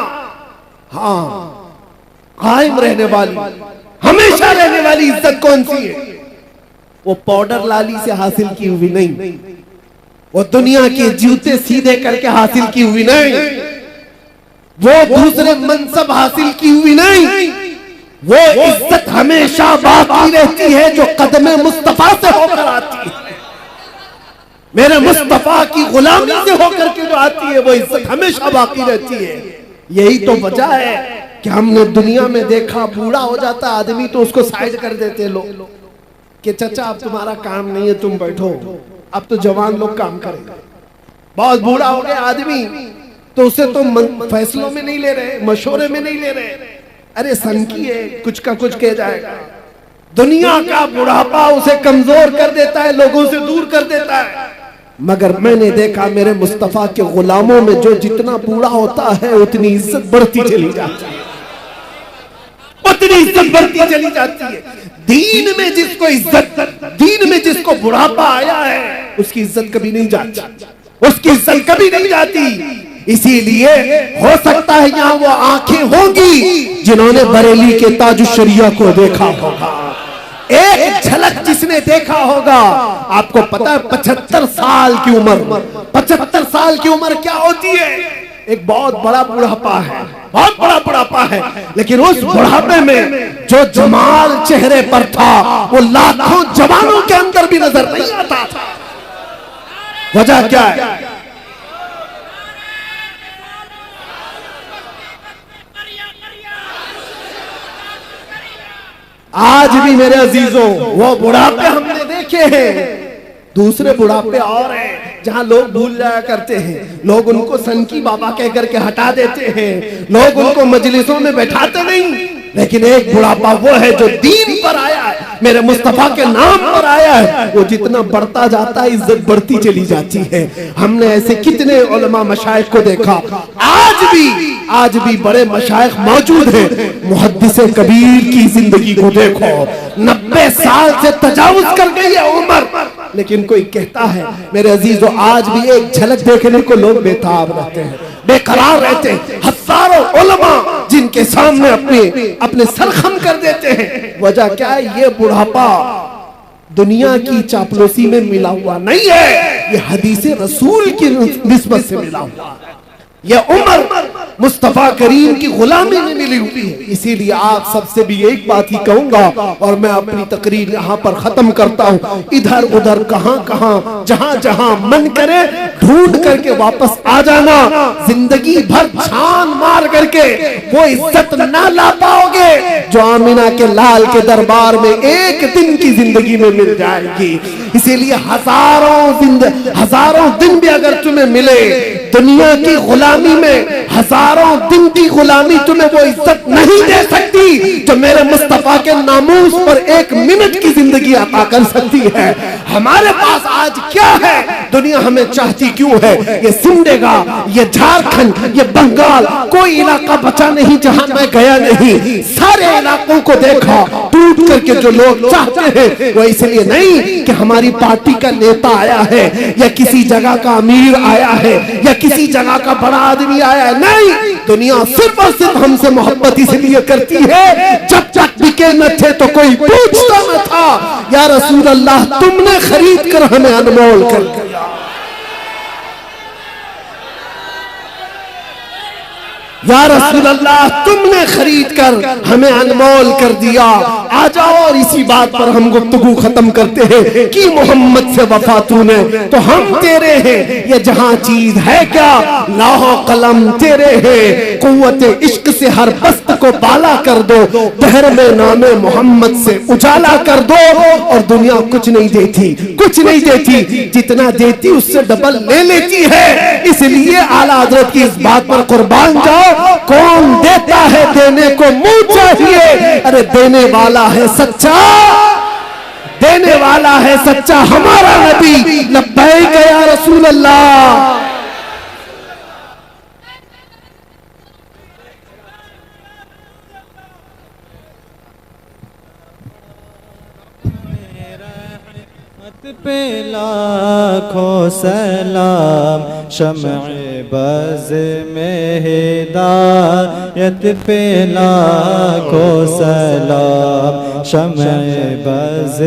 हाँ, कायम रहने वाली, हमेशा रहने वाली इज्जत कौन सी है? वो पाउडर लाली से हासिल की हुई नहीं, वो दुनिया के जूते सीधे करके हासिल की हुई नहीं, वो दूसरे मनसब हासिल की हुई नहीं। वो इज्जत हमेशा बाकी रहती है जो कदमे मुस्तफा से होकर आती है। मेरे मुस्तफा की गुलामी से होकर के जो आती है वो इज्जत हमेशा बाकी रहती है। यही तो वजह है कि हमने दुनिया में देखा, बूढ़ा हो जाता आदमी तो उसको साइड कर देते लोग, कि चाचा अब तुम्हारा काम नहीं है, तुम बैठो, अब तो जवान लोग काम करेंगे। बहुत बूढ़ा हो गया आदमी तो उसे तो फैसलों में नहीं ले रहे, मशवरे में नहीं ले रहे। अरे सनकी है, कुछ का कुछ कह जाएगा। दुनिया का बुढ़ापा उसे कमजोर कर देता है, लोगों से दूर कर देता है। मगर मैंने देखा मेरे मुस्तफा के गुलामों में जो जितना बूढ़ा होता है उतनी इज्जत बढ़ती चली जाती है, उतनी इज्जत बढ़ती चली जाती है। दीन में जिसको इज्जत, दीन में जिसको बुढ़ापा आया है उसकी इज्जत कभी नहीं जाती, उसकी इज्जत कभी नहीं जाती। इसीलिए हो सकता है यहाँ वो आंखें होंगी जिन्होंने बरेली के ताजुश्शरिया को देखा होगा। एक झलक जिसने देखा होगा, आपको पता है 75 साल की उम्र, 75 साल की उम्र क्या होती है? एक बहुत बड़ा बुढ़ापा है, बहुत बड़ा बुढ़ापा है। लेकिन उस बुढ़ापे में जो जमाल चेहरे पर था वो लाखों जवानों के अंदर भी नजर नहीं आता था। वजह क्या है? आज भी मेरे अजीजों वो बुढ़ापे हमने देखे हैं, दूसरे बुढ़ापे और हैं जहां लोग भूल जाया करते हैं, लोग उनको सनकी बाबा कह करके हटा देते हैं, लोग उनको मजलिसों में बैठाते नहीं। लेकिन एक बुढ़ापा वो है जो दीन पर आया है, मेरे मुस्तफा के नाम पर आया है, वो जितना बढ़ता जाता है इज्जत बढ़ती चली जाती है। हमने ऐसे कितने उलमा मशाइख को देखा, आज भी बड़े मशाइख मौजूद हैं। मुहद्दिस कबीर की जिंदगी को देखो, 90 साल से तजावुज कर गई है उम्र, लेकिन कोई कहता है मेरे अजीजों आज भी एक झलक देखने को लोग बेताब रहते हैं, बेकरार रहते हैं। हजारों उलमा जिनके सामने अपने सरखम कर देते हैं। वजह क्या है? ये बुढ़ापा दुनिया की चापलूसी में मिला हुआ नहीं है, ये हदीस रसूल की निस्बत से मिला हुआ है। यह उम्र मुस्तफा करीम की गुलामी में मिली हुई है। इसीलिए आप सबसे भी एक बात ही कहूंगा और मैं अपनी तकरीर यहाँ पर खत्म करता हूँ। इधर उधर कहाँ जहाँ जहाँ मन करे ढूंढ करके वापस आ जाना। जिंदगी भर छान मार करके वो इज्जत ना ला पाओगे जो आमिना के लाल के दरबार में एक दिन की जिंदगी में मिल जाएगी। इसीलिए हजारों दिन भी अगर तुम्हें मिले दुनिया की गुलामी में, हजारों दिन की गुलामी तुम्हें वो इज्जत नहीं दे सकती जो मेरे मुस्तफा के नामूस पर एक मिनट की जिंदगी अता कर सकती है। हमारे पास आज क्या है? दुनिया हमें चाहती क्यों है? ये सिमडेगा, ये झारखंड, ये बंगाल, कोई इलाका बचा नहीं जहां मैं गया नहीं। सारे इलाकों को देखा, टूट करके जो लोग चाहते हैं वो इसलिए नहीं कि हमारी पार्टी का नेता आया है या किसी जगह का अमीर आया है या किसी जगह का बड़ा आदमी आया है। नहीं, दुनिया सिर्फ और सिर्फ हमसे मोहब्बत इसलिए करती है जब तक बिके न थे तो कोई पूछता न था या रसूल अल्लाह तुमने खरीद कर हमें अनमोल कर दिया। या रसूल अल्लाह तुमने खरीद कर हमें अनमोल कर दिया। आ जाओ और इसी बात पर हम गुफ्तगू खत्म करते हैं कि मोहम्मद से वफा तूने तो हम तेरे हैं। ये जहां चीज है क्या लाहो कलम तेरे हैं। कुव्वत इश्क से हर बस्त को बाला कर दो, दहर में नामे मोहम्मद से उजाला कर दो। और दुनिया कुछ नहीं देती, कुछ नहीं देती, जितना देती उससे डबल ले लेती है। इसलिए आला हजरत की इस बात पर कुर्बान जाओ। कौन देता है देने को मुंह चाहिए। अरे देने वाला है सच्चा, देने वाला है सच्चा हमारा नबी। लब्बैक या रसूल अल्लाह। पे लाखों सलाम शम्अ बज़ में हिदायत पे लाखों सलाम शम्अ बज़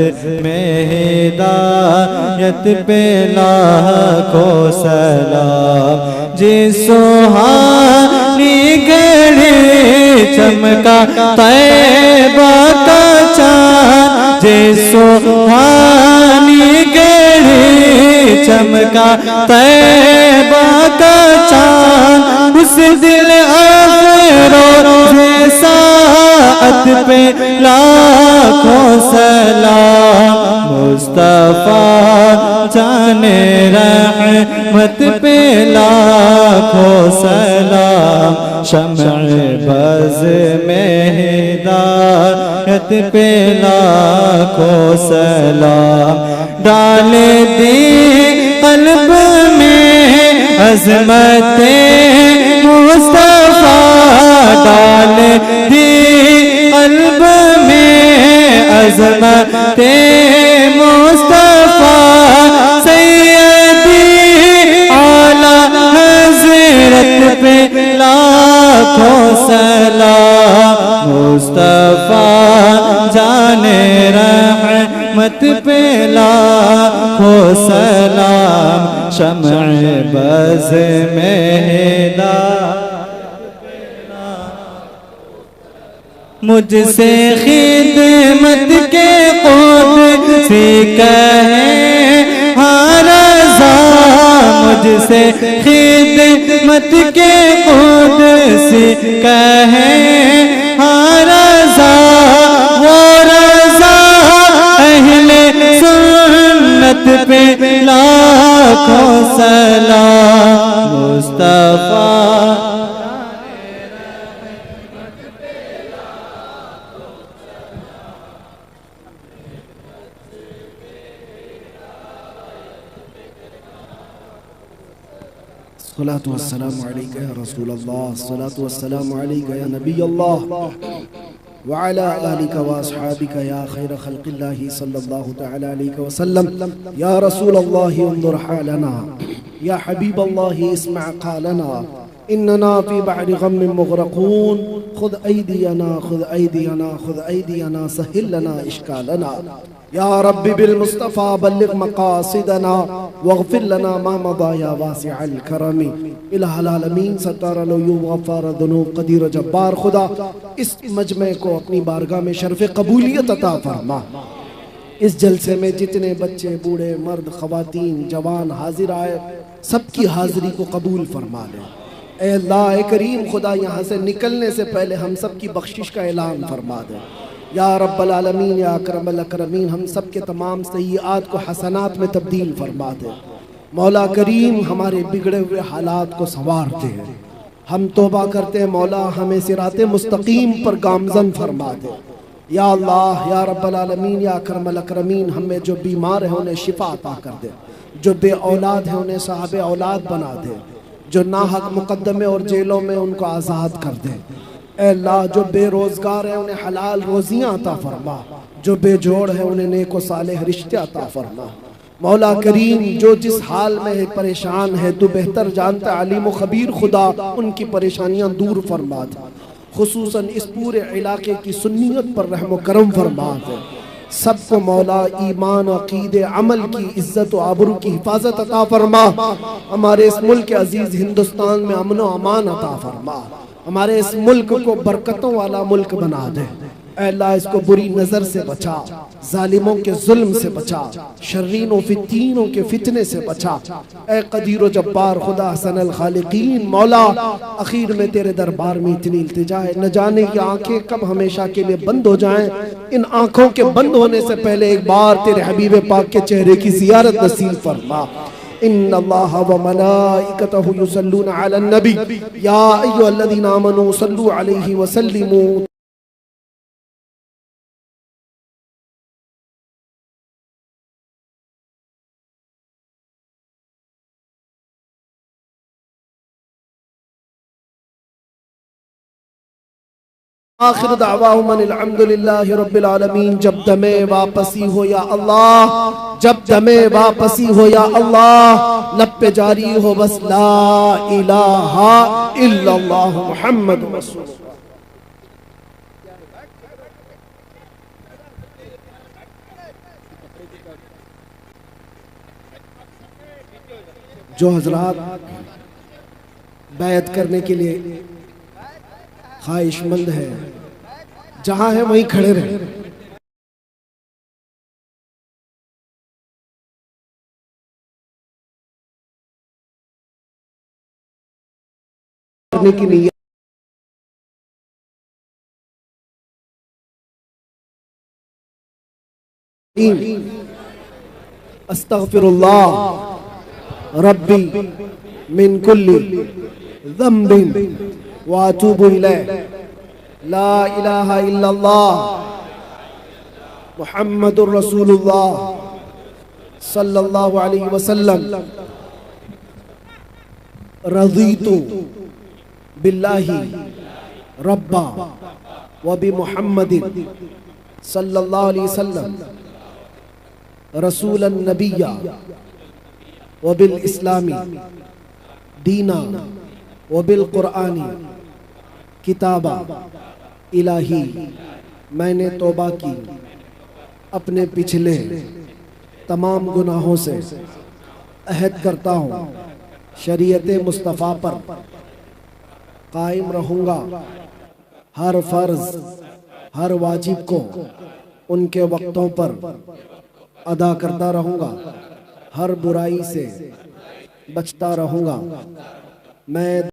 में हिदायत पे लाखों सलाम। जिस सुहानी घड़ी चमका तैबा का चाँद, जिस सुहानी घड़ी चमका तैबा का चाँद, उस दिल रोज़े साअत पे लाखों सलाम। जाने रहमत पे लाखों सलाम, शम्अ बज़ में हिदायत पे लाखों सलाम। डाल दी क़ल्ब में अज़मते मुस्तफ़ा, डाल दी क़ल्ब में अज़मते मुस्तफ़ा, सैयदी आला हज़रत पे लाखों सलाम, मुस्तफ़ा जाने रहमत पे लाखों सलाम, शम्अ बज़ में हिदायत। मुझसे खिदमत के क़ुद्सी कहे हाँ रज़ा, मुझसे खिदमत के क़ुद्सी कहे हाँ रज़ा, वो रज़ा अहले सुन्नत पे लाखों सलाम, मुस्तफ़ा सलातु वस्सलामु अलैका या रसूल अल्लाह, सलातु वस्सलामु अलैका या नबी अल्लाह, व अला आलिका व अस्हाबिका या खैर खल्क़िल्लाहि सल्लल्लाहु तआला अलैहि वसल्लम। या रसूल अल्लाह उन्ज़ुर हालना, या हबीब अल्लाह इस्मा क़ालना, इन्नना फ़ी बहरि ग़म्मिन मुग़रक़ून, खुद ऐदियना खुद ऐदियना खुद ऐदियना सहिल लना इश्कालना। या रब्बी बिल मुस्तफ़ा बल्लिग़ मक़ासिदना वग़फ़िर लना मा मदा या वासिअल करमी। इलाहुल आलमीन सत्तारुल उयूब गफ़्फ़ार ज़ुनूब क़दीर जब्बार, खुदा इस मजमे को अपनी बारगाह में शर्फ़ क़बूलियत अता फरमा। इस जलसे में जितने बच्चे बूढ़े मर्द ख़वातीन जवान हाजिर आए, सबकी हाज़िरी को कबूल फरमा ले। ए अल्लाह करीम, खुदा यहाँ से निकलने से पहले हम सब की बख्शिश का ऐलान फरमा दे। या रब्बल आलमीन या अकरमल अकरमीन, हम सब के तमाम सय्यात को हसनात में तब्दील फरमा दे। मौला करीम, हमारे बिगड़े हुए हालात को संवारते हैं। हम तौबा करते हैं मौला, हमें सिराते मुस्तकीम पर गामज़न फरमा दे। या अल्लाह या रब्बल आलमीन या अकरमल अकरमीन, हमें जो बीमार हैं उन्हें शिफा अता कर दे, जो बे औलाद हैं उन्हें साहब औलाद बना दे, जो नाहक मुकद्दमे और जेलों में उनको आज़ाद कर दे। ऐ अल्लाह, जो बेरोज़गार हैं उन्हें हलाल रोज़ियाँ अता फरमा, जो बेजोड़ हैं उन्हें नेक व सालेह रिश्ते अता फरमा। मौला करीम, जो जिस हाल में है परेशान है, तू बेहतर जानता अलीम व खबीर, खुदा उनकी परेशानियाँ दूर फरमा दे। खुसूसन इस पूरे इलाके की सुन्नियत पर रहम व करम फरमा दे। सबको मौला ईमान अकीदे अमल की इज्जत व आबरू की हिफाजत अता फरमा। हमारे इस मुल्क अजीज हिंदुस्तान में अमन व अमान अता फरमा। हमारे इस मुल्क को बरकतों वाला मुल्क बना दे। ऐ अल्लाह, इसको बुरी नज़र से बचा, जालिमों के जुल्म से बचा, शर्रीनों फितीनों के फितने से बचा। ऐ कदीर जब्बार खुदा हसनल खालिकीन, मौला आखिर में तेरे दरबार में इतनी इल्तिजा है, न जाने ये आंखें कब हमेशा के लिए बंद हो जाएं। इन आंखों के बंद होने से पहले एक बार तेरे हबीब पाक के चेहरे की ज़ियारत नसीब फरमा। इन्नल्लाह व मलाइकतहु युसल्लूना अलन नबी या अय्युहल्लज़ीना आमनू सल्लू अलैहि व सल्लिमू। आखिर दावाहुम अनिल हम्दुलिल्लाहि रब्बिल आलमीन। जब दमे वापसी हो या अल्लाह, जब दमे वापसी हो या अल्लाह, लब पे जारी हो बस ला इलाहा इल्लल्लाह मुहम्मद रसूलुल्लाह। जो हजरात बैत करने के लिए ख्वाहिशमंद है, जहां है वहीं खड़े रहे। करने की नीयत अस्तगफिरुल्लाह रब्बी मिन कुल्ली ज़म्बिन व अतूबु इलैह। ला इलाहा इल्लल्लाह मुहम्मदुर रसूलुल्लाह सल्लल्लाहु अलैहि वसल्लम। रज़ीतु बिल्लाहि रब्बा व बि मुहम्मदिन सल्लल्लाहु अलैहि वसल्लम रसूलन नबिय्या व बिल इस्लामी दीना व बिल कुरआनी किताबा। इलाही, मैंने तौबा की अपने पिछले तमाम गुनाहों से, अहद करता हूँ शरीयत मुस्तफ़ा पर कायम रहूँगा, हर फ़र्ज़ हर वाजिब को उनके वक्तों पर अदा करता रहूँगा, हर बुराई से बचता रहूँगा। मैं